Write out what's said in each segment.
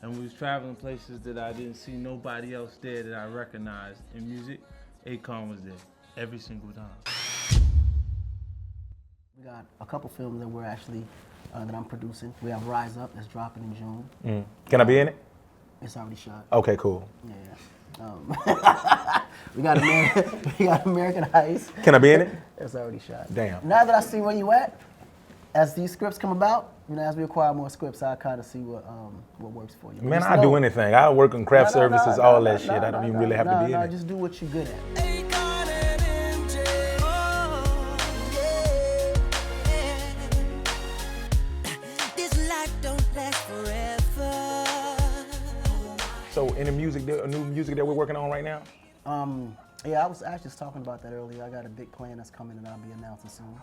and we was traveling places that I didn't see nobody else there that I recognized in music, Akon was there every single time. We got a couple films that we're actually, that I'm producing. We have Rise Up that's dropping in June. Can I be in it? It's already shot. Okay, cool. Yeah. We got American Heist. Can I be in it? It's already shot. Damn. Now that I see where you at, as these scripts come about, as we acquire more scripts, I kind of see what works for you. Man, I do anything. I work in craft services, all that shit. I don't even really have to be in it. Just do what you're good at. Akon and MJ. This life don't last forever. So, in the new music that we're working on right now? Yeah, I was actually just talking about that earlier. I got a big plan that's coming that I'll be announcing soon.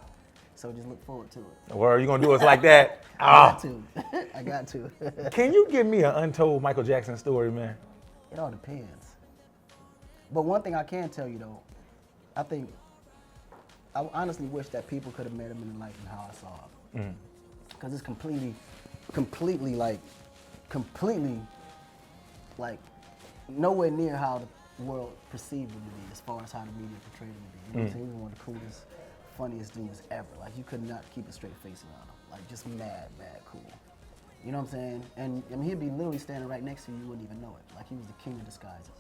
So just look forward to it. Or are you gonna do us like that? I got to. Can you give me an untold Michael Jackson story, man? It all depends. But one thing I can tell you though, I honestly wish that people could have met him in the light and how I saw him. Because it's completely nowhere near how the world perceived him to be as far as how the media portrayed him to be. You know what I'm saying? He was one of the coolest, funniest dudes ever. Like, you could not keep a straight face around him. Like, just mad cool. You know what I'm saying? And I mean, he'd be literally standing right next to you, you wouldn't even know it. Like, he was the king of disguises.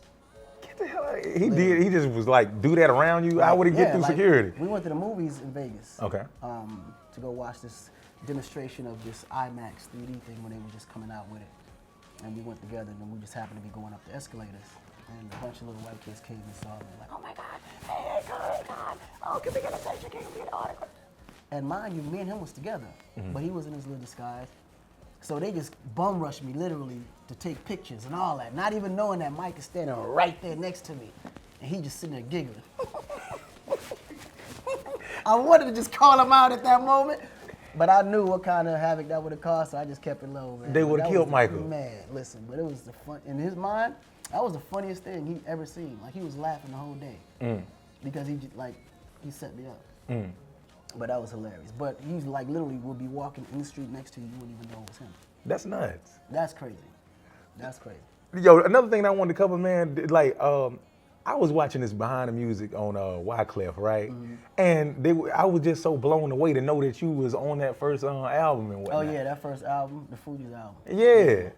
Get the hell out of here. He just was like, do that around you? How would he get through security? We went to the movies in Vegas. Okay. To go watch this demonstration of this IMAX 3D thing when they were just coming out with it. And we went together, and we just happened to be going up the escalators. And a bunch of little white kids came and saw me, like, oh my God, hey, God, oh, can we get a picture, can we get an autograph? And mind you, me and him was together, but he was in his little disguise. So they just bum rushed me literally to take pictures and all that, not even knowing that Mike is standing right there next to me. And he just sitting there giggling. I wanted to just call him out at that moment, but I knew what kind of havoc that would have caused, so I just kept it low, man. They would have killed Michael. Man, listen, but it was the fun, in his mind, that was the funniest thing he ever seen. Like, he was laughing the whole day because he set me up. But that was hilarious. But he's like literally would be walking in the street next to you, you wouldn't even know it was him. That's nuts. That's crazy. That's crazy. Yo, another thing that I wanted to cover, man, like, I was watching this behind the music on Wyclef, right? And I was just so blown away to know that you was on that first album and whatnot. Oh yeah, that first album, the Fuji's album. Yeah.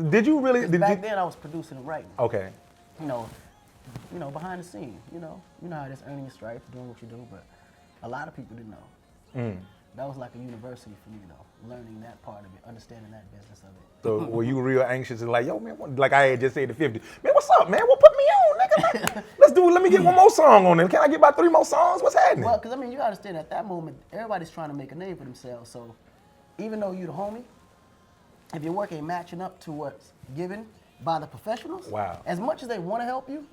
Did you really? Back then I was producing and writing. Okay. You know, behind the scene. You know how it is, earning your stripes, doing what you do, but a lot of people didn't know. That was like a university for me, though, learning that part of it, understanding that business of it. So were you real anxious and like, yo, man, like I had just said to 50, man, what's up, man? What put me on, nigga? Let me get one more song on them. Can I get about 3 more songs? What's happening? Well, because I mean, you understand at that moment, everybody's trying to make a name for themselves. So even though you the homie, if your work ain't matching up to what's given by the professionals, as much as they want to help you,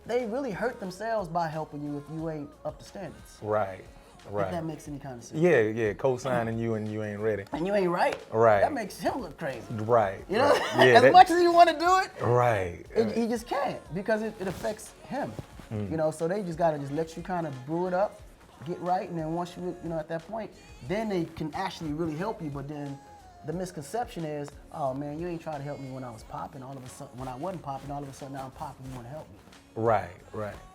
they really hurt themselves by helping you if you ain't up to standards. Right. If that makes any kind of sense. Yeah, co-signing you and you ain't ready. And you ain't right. Right. That makes him look crazy. Right. You know? Yeah, as much as you want to do it, right. He just can't because it affects him. You know, so they just gotta just let you kind of brew it up, get right, and then once you at that point, then they can actually really help you. But then the misconception is, oh man, you ain't trying to help me when I was popping. All of a sudden, when I wasn't popping, all of a sudden now I'm popping. You want to help me? Right.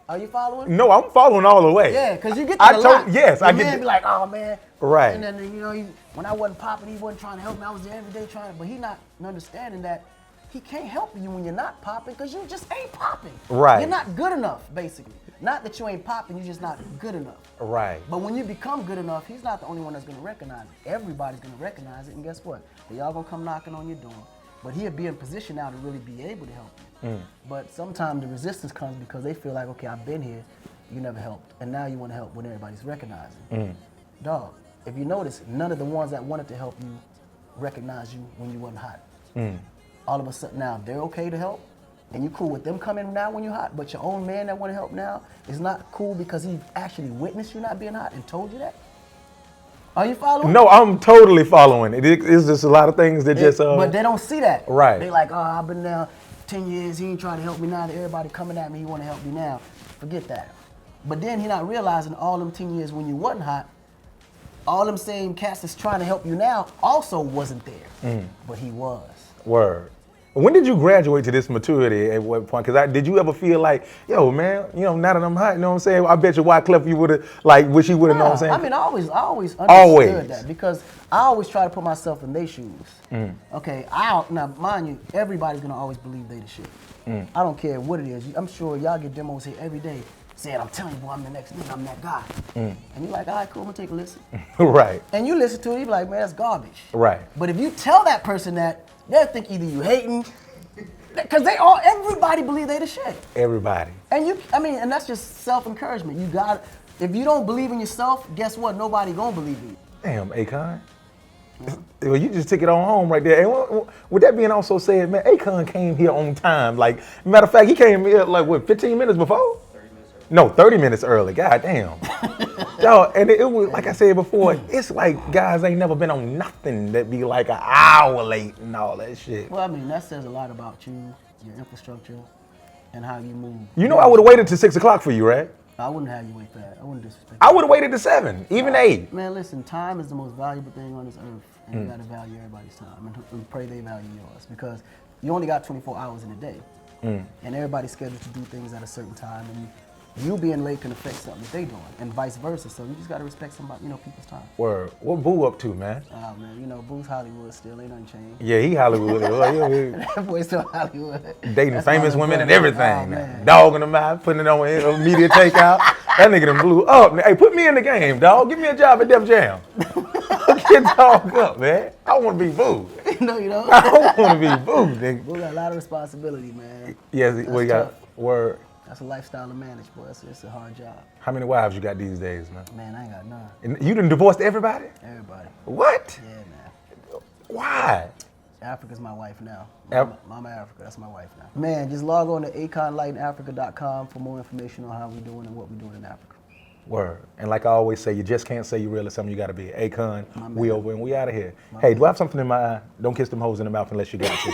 Are you following? No, I'm following all the way. Yeah, because you get that a lot. Yes, I get it. Be like, oh man. Right. And then when I wasn't popping, he wasn't trying to help me. I was there every day trying, but he not understanding that he can't help you when you're not popping because you just ain't popping. Right. You're not good enough, basically. Not that you ain't popping, you're just not good enough. Right. But when you become good enough, he's not the only one that's gonna recognize it. Everybody's gonna recognize it, and guess what? They all gonna come knocking on your door. But he'll be in position now to really be able to help you. But sometimes the resistance comes because they feel like, okay, I've been here, you never helped, and now you want to help when everybody's recognizing. Dog, if you notice, none of the ones that wanted to help you recognized you when you wasn't hot. All of a sudden now they're okay to help, and you cool with them coming now when you're hot, but your own man that want to help now is not cool because he actually witnessed you not being hot and told you that? Are you following? No, I'm totally following. It's just a lot of things that But they don't see that. Right. They like, oh, I've been there 10 years, he ain't trying to help me now that everybody coming at me, he want to help me now. Forget that. But then he not realizing all them 10 years when you wasn't hot, all them same cats that's trying to help you now also wasn't there. But he was. Word. When did you graduate to this maturity at what point? Because did you ever feel like, yo, man, you know, now that I'm hot, you know what I'm saying? I bet you Wyclef, you would have, like, wish he would have, know what I'm saying? I mean, I always understood that because I always try to put myself in their shoes. Okay, now, mind you, everybody's going to always believe they the shit. I don't care what it is. I'm sure y'all get demos here every day saying, I'm telling you, boy, I'm the next nigga, I'm that guy. And you're like, all right, cool, I'm going to take a listen. Right. And you listen to it, you be like, man, that's garbage. Right. But if you tell that person that, they'll think either you hating, because everybody believe they the shit. Everybody. And and that's just self-encouragement. If you don't believe in yourself, guess what? Nobody gonna believe in you. Damn, Akon. Yeah. Well, you just took it on home right there. And with that being also said, man, Akon came here on time. Like, matter of fact, he came here like, what, 15 minutes before? 30 minutes early. No, 30 minutes early. God damn. Yo, and it was, like I said before, it's like guys ain't never been on nothing that be like an hour late and all that shit. Well, I mean, that says a lot about you, your infrastructure, and how you move. You know, I would have waited till 6 o'clock for you, right? I wouldn't have you wait for that. I wouldn't disrespect you. I would have waited to 7, even 8. Man, listen, time is the most valuable thing on this earth, and you gotta value everybody's time and pray they value yours, because you only got 24 hours in a day, and everybody's scheduled to do things at a certain time, and you being late can affect something that they doing, and vice versa. So you just gotta respect somebody, people's time. Word. What Boo up to, man? Oh man, Boo's Hollywood still, ain't nothing changed. Yeah, he Hollywood. That boy's still Hollywood. Dating That's famous women and everything. Oh, dog in the mouth, putting it on media takeout. That nigga done blew up. Hey, put me in the game, dog. Give me a job at Def Jam. Get dog up, man. I want to be Boo. No, you don't. I don't want to be Boo, nigga. Boo got a lot of responsibility, man. Yes, we got word. That's a lifestyle to manage, boy. It's a hard job. How many wives you got these days, man? Man, I ain't got none. And you done divorced everybody? Everybody. What? Yeah, man. Why? Africa's my wife now. Mama Africa, that's my wife now. Man, just log on to akonlightinafrica.com for more information on how we doing and what we doing in Africa. Word. And like I always say, you just can't say you real or something. You got to be Akon. We over and we out of here. Hey, do I have something in my eye? Don't kiss them hoes in the mouth unless you got to.